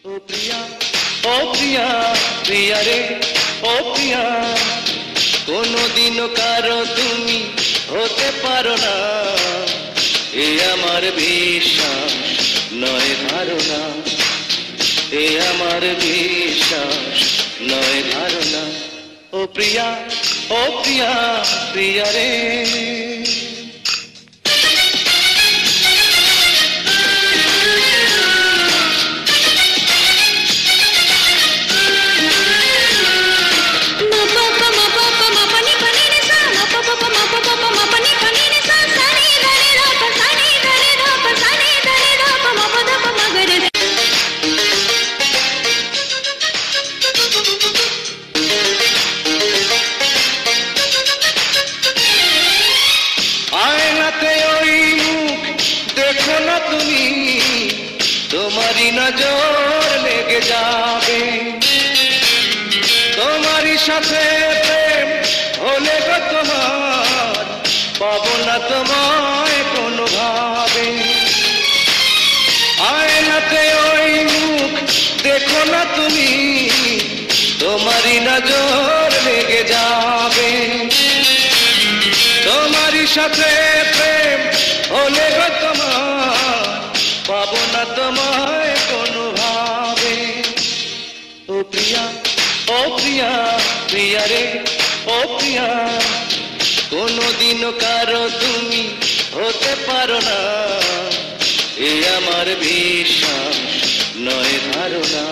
ओ प्रिया, ओ प्रिया, प्रिया रे, ओ प्रिया, कोनो दिनो कारो तुमी होते पारो ना, ए आमार বিশ্বাস नय धारणा, ए आमार বিশ্বাস नय धारणा। ओ प्रिया, ओ प्रिया, प्रिया रे। देखो ना तुमी तुम्हारी नजर लेगे जाबे, तुम्हारी साथे प्रेम होले गो तुम्हार पाबो ना तुम्हारे कोनो भावे। आयनाते ओई मुख देखो ना तुमी तुम्हारी नजर लेगे जाबे, तुम्हारी साथे प्रेम होले गो तुम्हार पाबो ना तुम्हारे कोनो भावे। ओ प्रिया, ओ प्रिया, प्रिया रे, ओ प्रिया, कोनो दिनो कारो तुमी होते पारो ना, ए आमार বিশ্বাস नय धारणा,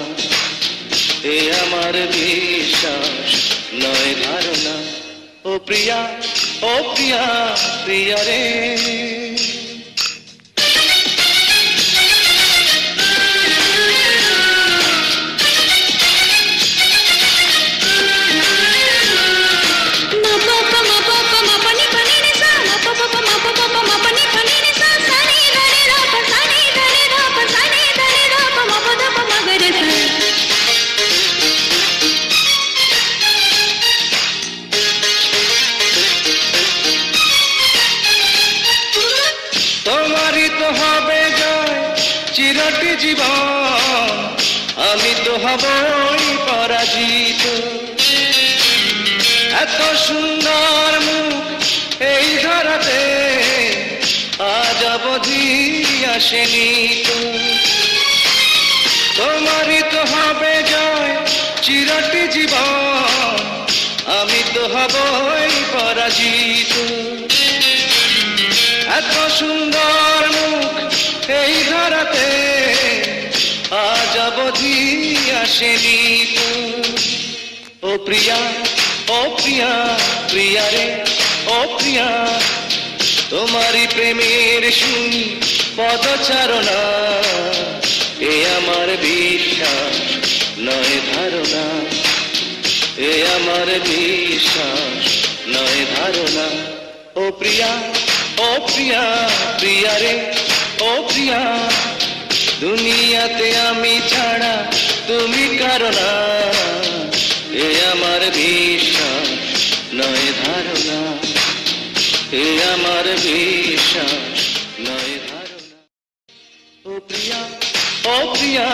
ए आमार বিশ্বাস नय धारणा। ओ प्रिया, ओ प्रिया, प्रिया रे। তোমারই তো হবে জয় চিরটি জীবন, আমি তো হবই পরাজিত। এত সুন্দর মুখ এই ধরাতে আজ অবধি আসেনি তো। তোমারই তো হবে জয় চিরটি জীবন, আমি তো হবই পরাজিত। এত সুন্দর মুখ এই ধরাতে আজ অবধি আসেনি তো। ও প্রিয়া, ও প্রিয়া, প্রিয়া রে, ও প্রিয়া, তোমারই প্রেমের শুনি পদচারণা, এ আমার বিশ্বাস নয় ধারণা, এ আমার বিশ্বাস নয় ধারণা। ও প্রিয়া, ও প্রিয়া, প্রিয়া রে, ও প্রিয়া, দুনিয়াতে আমি ছাড়া তুমি কারো না, এ আমার বিশ্বাস নয় ধারণা, এ আমার বিশ্বাস নয় ধারণা। ও প্রিয়া, ও প্রিয়া।